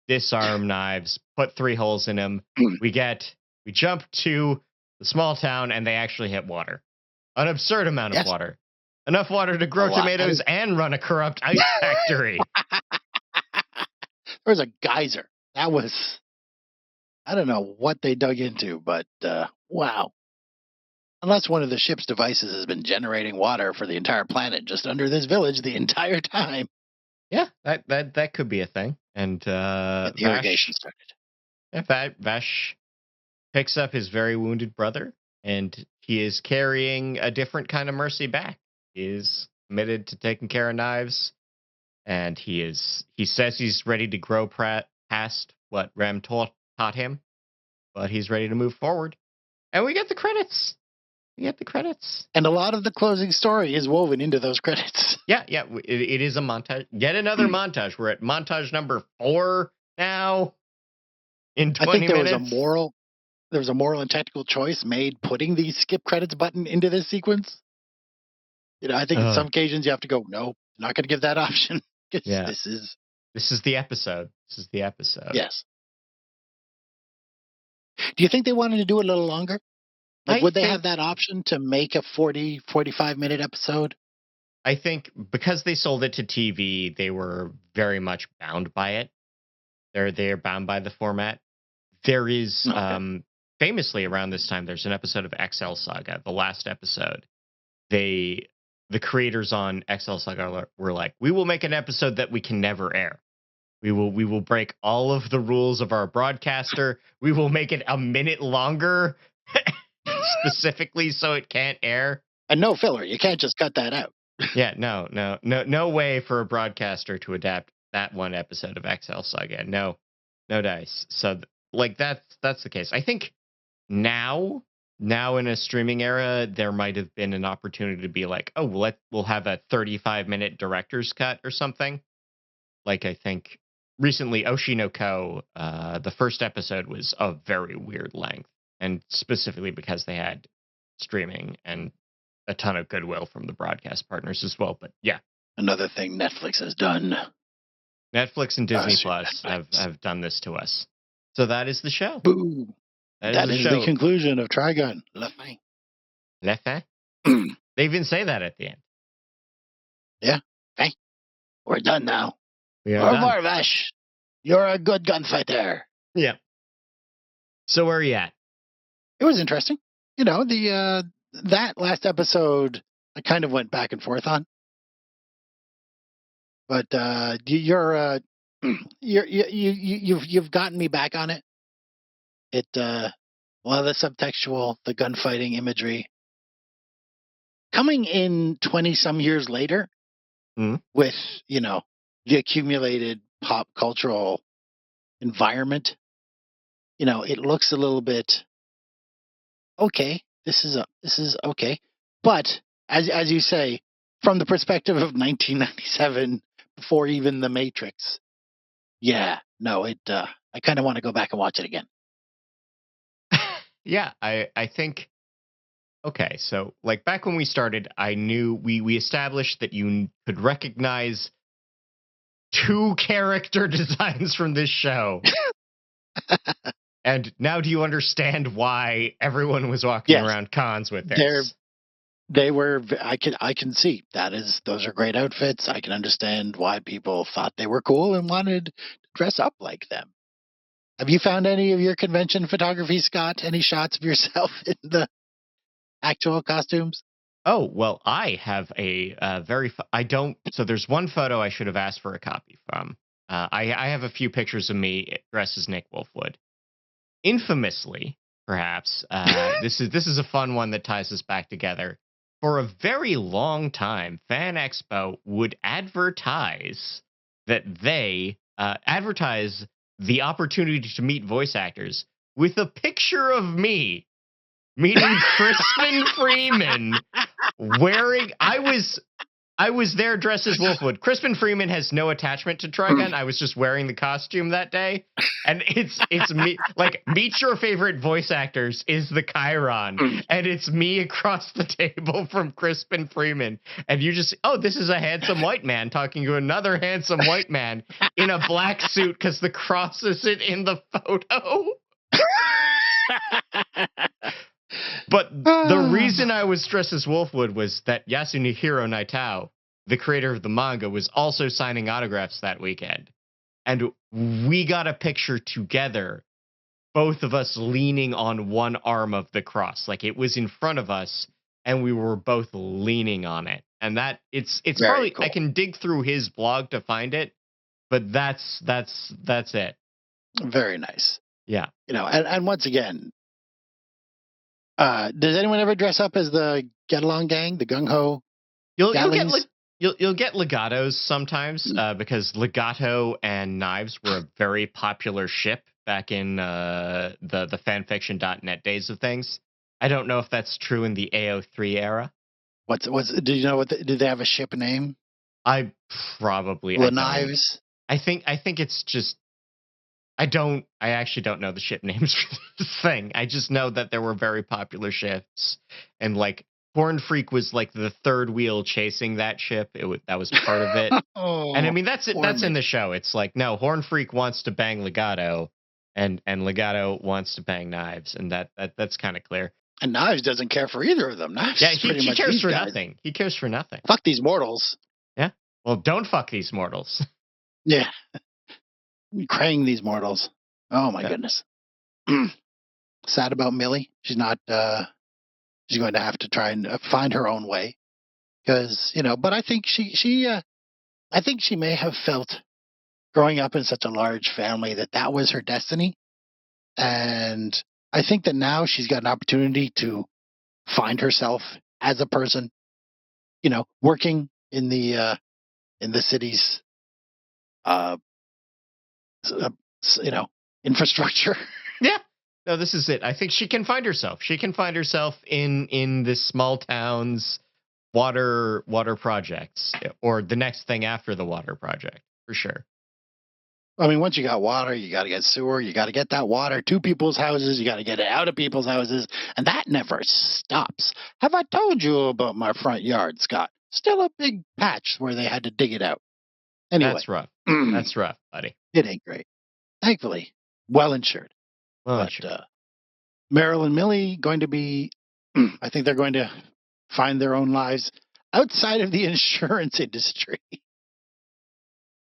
disarm Knives, put 3 holes in him, we jump to the small town, and they actually hit water. An absurd amount of Yes. water. Enough water to A grow lot. tomatoes and run a corrupt ice factory. There was a geyser. That was, I don't know what they dug into, but wow. Unless one of the ship's devices has been generating water for the entire planet just under this village the entire time. Yeah, that could be a thing. And The irrigation started. Vash picks up his very wounded brother, and he is carrying a different kind of mercy back. He is committed to taking care of Knives, and he says he's ready to grow past what Rem taught him, but he's ready to move forward. And we get the credits. And a lot of the closing story is woven into those credits. Yeah. It is a montage. Yet another montage. We're at montage number 4 now. In 20 I think there minutes. was a moral and technical choice made putting the skip credits button into this sequence. I think in some occasions you have to go, no, not going to give that option. Yeah. This is the episode. Yes. Do you think they wanted to do it a little longer? Would they have that option to make a 40, 45-minute episode? I think because they sold it to TV, they were very much bound by it. They're bound by the format. There is famously around this time, there's an episode of XL Saga, the last episode. The creators on XL Saga were like, we will make an episode that we can never air. We will break all of the rules of our broadcaster. We will make it a minute longer, specifically so it can't air. And no filler. You can't just cut that out. Yeah, no way for a broadcaster to adapt that one episode of XL Saga. No dice. So that's the case. I think now in a streaming era, there might have been an opportunity to be like, oh, we'll have a 35-minute director's cut or something. Like, I think recently Oshinoko, the first episode was a very weird length, and specifically because they had streaming and a ton of goodwill from the broadcast partners as well. But yeah, another thing Netflix has done. Netflix and Disney Plus have done this to us. So that is the show. Boo. That is the conclusion of Trigun. La fin. La fin? They even say that at the end. Yeah. Hey, we're done now. We are done. Vash, you're a good gunfighter. Yeah. So where are you at? It was interesting. That last episode, I kind of went back and forth on. But you've gotten me back on it. It a lot of the subtextual, the gunfighting imagery, coming in 20 some years later, with the accumulated pop cultural environment. It looks a little bit okay. This is okay, but as you say, from the perspective of 1997, before even The Matrix, yeah, no, it I kind of want to go back and watch it again. Yeah, I think. Okay, so like back when we started, I knew we established that you could recognize two character designs from this show. And now do you understand why everyone was walking Yes, around cons with they're this? they were. I can see those are great outfits. I can understand why people thought they were cool and wanted to dress up like them. Have you found any of your convention photography, Scott? Any shots of yourself in the actual costumes? Oh, well, I have a I don't. So there's one photo I should have asked for a copy from. I have a few pictures of me dressed as Nick Wolfwood. Infamously, perhaps, this is a fun one that ties us back together. For a very long time, Fan Expo would advertise that they advertise the opportunity to meet voice actors with a picture of me meeting Crispin Freeman wearing. I was there dressed as Wolfwood. Crispin Freeman has no attachment to Trigun. I was just wearing the costume that day. And it's me, like, meet your favorite voice actors is the Chiron. And it's me across the table from Crispin Freeman. And you just, oh, this is a handsome white man talking to another handsome white man in a black suit because the cross isn't in the photo. But the reason I was dressed as Wolfwood was that Yasunihiro Naitao, the creator of the manga, was also signing autographs that weekend. And we got a picture together, both of us leaning on one arm of the cross. Like it was in front of us and we were both leaning on it. And that it's Very probably cool. I can dig through his blog to find it, but that's it. Very nice. Yeah. And once again, does anyone ever dress up as the Get Along Gang, the Gung Ho You'll Gatlings? you'll get legatos sometimes because Legato and Knives were a very popular ship back in the fanfiction.net days of things. I don't know if that's true in the AO3 era. Do you know did they have a ship name? I The Knives. I think it's just I actually don't know the ship names for this thing. I just know that there were very popular ships and like Horn Freak was like the third wheel chasing that ship. That was part of it. And I mean that's it. That's in the show. It's like no, Horn Freak wants to bang Legato, and Legato wants to bang Knives, and that's kind of clear. And Knives doesn't care for either of them. Knives Yeah, is pretty he much cares these for guys. nothing. He cares for nothing. Fuck these mortals. Yeah. Well, don't fuck these mortals. Yeah. Crang these mortals. Oh my goodness. Sad about Millie. She's not. She's going to have to try and find her own way because But I think I think she may have felt growing up in such a large family that was her destiny, and I think that now she's got an opportunity to find herself as a person. Working in the city's uh, infrastructure. Yeah. No, this is it. I think she can find herself. She can find herself in this small town's water projects or the next thing after the water project, for sure. I mean, once you got water, you got to get sewer. You got to get that water to people's houses. You got to get it out of people's houses. And that never stops. Have I told you about my front yard, Scott? Still a big patch where they had to dig it out. Anyway. That's rough. That's rough, buddy. It ain't great. Thankfully, well insured. But Meryl and Millie going to be, I think they're going to find their own lives outside of the insurance industry.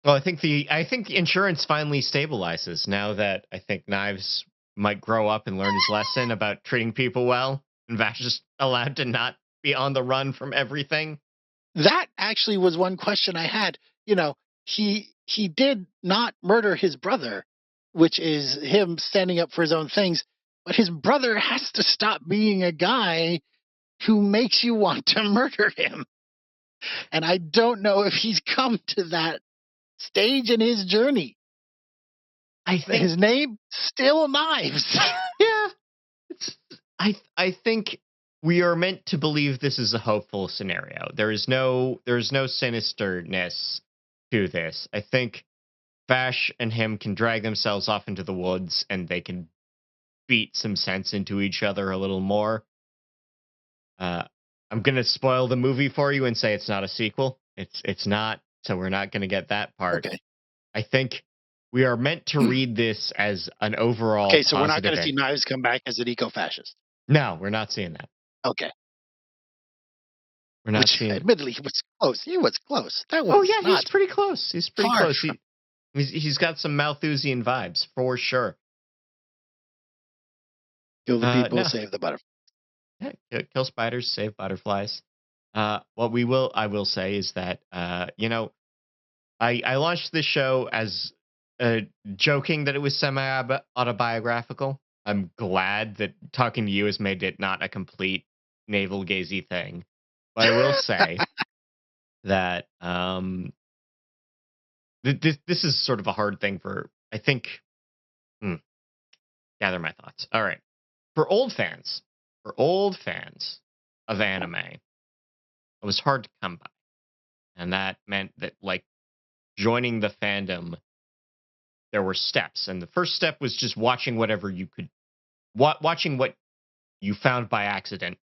Well, I think the insurance finally stabilizes now that I think Knives might grow up and learn his lesson about treating people well, and Vash is allowed to not be on the run from everything. That actually was one question I had. He did not murder his brother, which is him standing up for his own things, but his brother has to stop being a guy who makes you want to murder him. And I don't know if he's come to that stage in his journey. I think his name still Knives. Yeah. I think we are meant to believe this is a hopeful scenario. There is no sinisterness to this. I think Vash and him can drag themselves off into the woods and they can beat some sense into each other a little more. I'm gonna spoil the movie for you and say it's not a sequel. It's not, so we're not gonna get that part. Okay. I think we are meant to read this as an overall Okay, so we're not going positive to see end. Knives come back as an eco-fascist. No, we're not seeing that. Okay. We're not Which, seeing. admittedly, he was close. He was close. That Oh was yeah, he's not pretty close. He's pretty far close. from. He's got some Malthusian vibes for sure. Kill the people, No, save the butterfly. yeah, kill spiders, save butterflies. What I will say is that I launched this show as joking that it was semi autobiographical. I'm glad that talking to you has made it not a complete navel gazy thing. But I will say that this is sort of a hard thing for, I think. Gather my thoughts. All right, for old fans of anime, it was hard to come by, and that meant that like joining the fandom, there were steps, and the first step was just watching whatever you could, watching what you found by accident.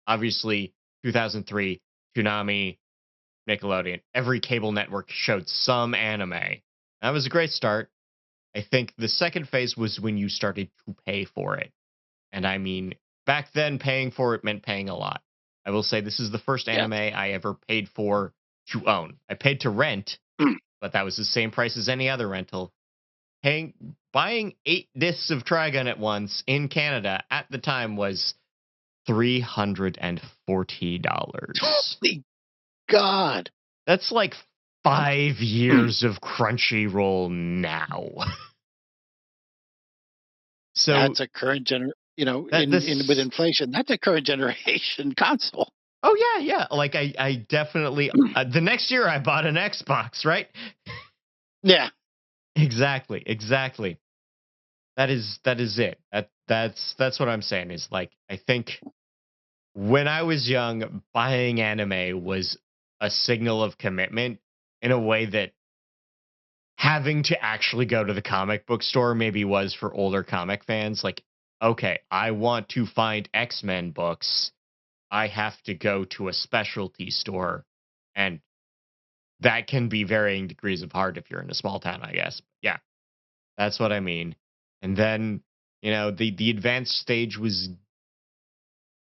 Obviously, 2003, Toonami, Nickelodeon, every cable network showed some anime. That was a great start. I think the second phase was when you started to pay for it. And I mean, back then, paying for it meant paying a lot. I will say this is the first Yeah. anime I ever paid for to own. I paid to rent, but that was the same price as any other rental. Buying 8 discs of Trigun at once in Canada at the time was $340. Holy God. That's like 5 years of Crunchyroll now. So that's a current with inflation, that's a current generation console. Oh yeah. Like I definitely the next year I bought an Xbox, right? Yeah. Exactly. That is it. That's what I'm saying is like I think when I was young, buying anime was a signal of commitment in a way that having to actually go to the comic book store maybe was for older comic fans. Like, okay, I want to find X-Men books. I have to go to a specialty store, and that can be varying degrees of hard if you're in a small town, I guess. Yeah, that's what I mean. And then, the advanced stage was,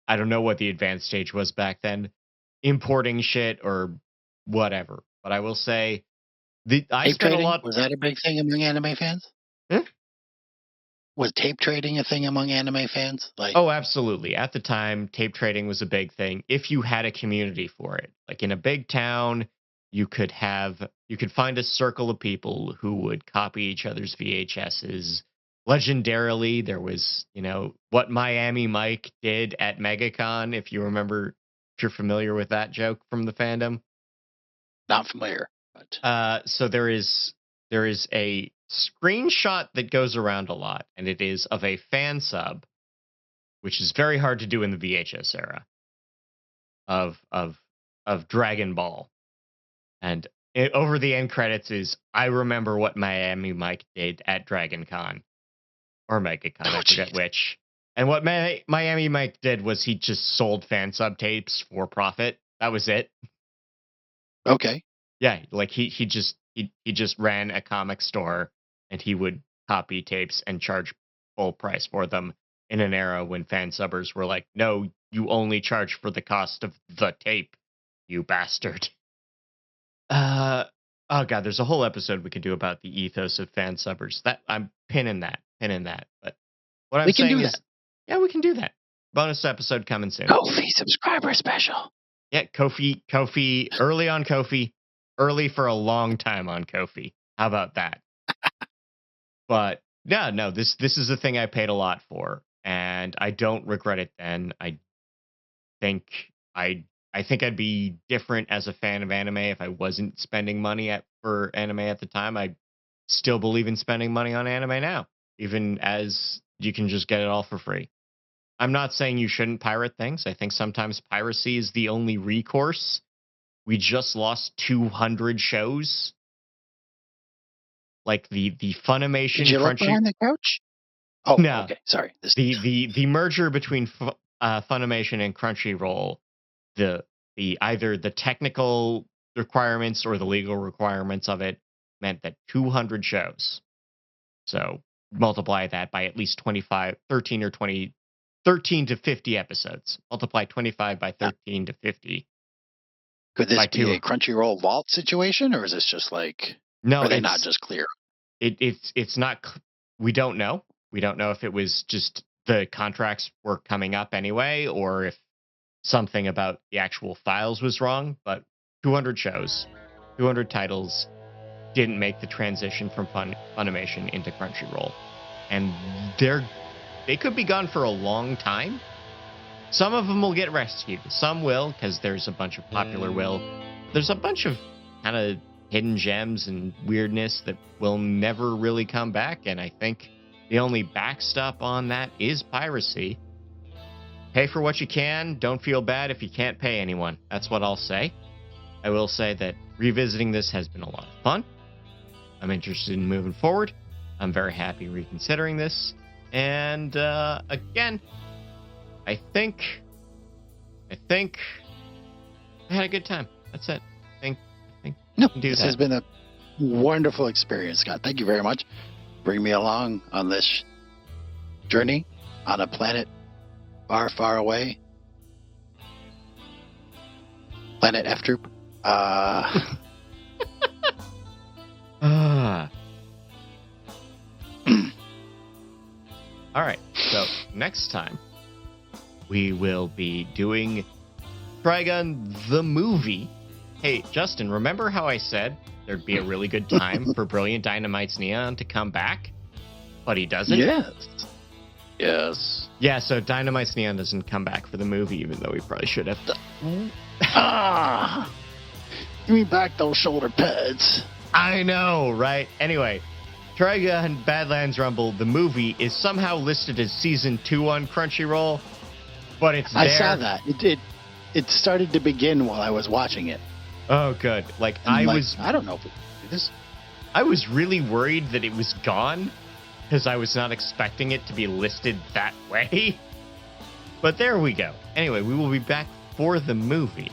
I don't know what the advanced stage was back then, importing shit or whatever. But I will say, I Tape spent a trading, lot. was that a big thing among anime fans? Eh? Was tape trading a thing among anime fans? Like, Oh, absolutely. At the time, tape trading was a big thing if you had a community for it. Like in a big town, you could find a circle of people who would copy each other's VHSs. Legendarily, there was, what Miami Mike did at MegaCon, if you remember, if you're familiar with that joke from the fandom. not familiar, but So there is a screenshot that goes around a lot, and it is of a fan sub, which is very hard to do in the VHS era of Dragon Ball. And over the end credits is I remember what Miami Mike did at Dragon Con or MegaCon, I forget which. And what Miami Mike did was he just sold fan sub tapes for profit. That was it. okay. Yeah, like he just ran a comic store and he would copy tapes and charge full price for them in an era when fan subbers were like, no, you only charge for the cost of the tape, you bastard. Oh god, there's a whole episode we could do about the ethos of fan subbers. That I'm pinning that. But what I'm We can saying do is, that. yeah, we can do that. Bonus episode coming soon. Ko-fi subscriber special. Yeah, Kofi, early on Kofi, early for a long time on Kofi. How about that? But yeah, no, this is a thing I paid a lot for, and I don't regret it. Then think I think I'd be different as a fan of anime if I wasn't spending money for anime at the time. I still believe in spending money on anime now, even as you can just get it all for free. I'm not saying you shouldn't pirate things. I think sometimes piracy is the only recourse. We just lost 200 shows. like the Funimation Did you look Crunchy. behind the couch? Oh, No. okay. Sorry. The merger between Funimation and Crunchyroll, the either the technical requirements or the legal requirements of it meant that 200 shows. So multiply that by at least 13 to 50 episodes. Multiply 25 by 13 to 50. Could this by be two. a Crunchyroll vault situation, or is this just like, No, are they not just clear? It's not. We don't know. We don't know if it was just the contracts were coming up anyway, or if something about the actual files was wrong. But 200 shows, 200 titles didn't make the transition from Funimation into Crunchyroll, and they could be gone for a long time. Some of them will get rescued. Some will, because there's a bunch of popular will. There's a bunch of kind of hidden gems and weirdness that will never really come back, and I think the only backstop on that is piracy. Pay for what you can. Don't feel bad if you can't pay anyone. That's what I'll say. I will say that revisiting this has been a lot of fun. I'm interested in moving forward. I'm very happy reconsidering this. And again, I think I had a good time. That's it. I think No, we can do this that. has been a wonderful experience, Scott. Thank you very much. Bring me along on this journey on a planet far, far away. Planet F Troop. All right. So next time we will be doing Trigun the movie. Hey, Justin, remember how I said there'd be a really good time for Brilliant Dynamite's Neon to come back? But he doesn't? Yes. Yeah, so Dynamite's Neon doesn't come back for the movie, even though he probably should have. Give me back those shoulder pads. I know, right? Anyway, Trigun Badlands Rumble, the movie, is somehow listed as Season 2 on Crunchyroll, but it's there. I saw that. It started to begin while I was watching it. Oh, good. I don't know if we can do this. I was really worried that it was gone, because I was not expecting it to be listed that way. But there we go. Anyway, we will be back for the movie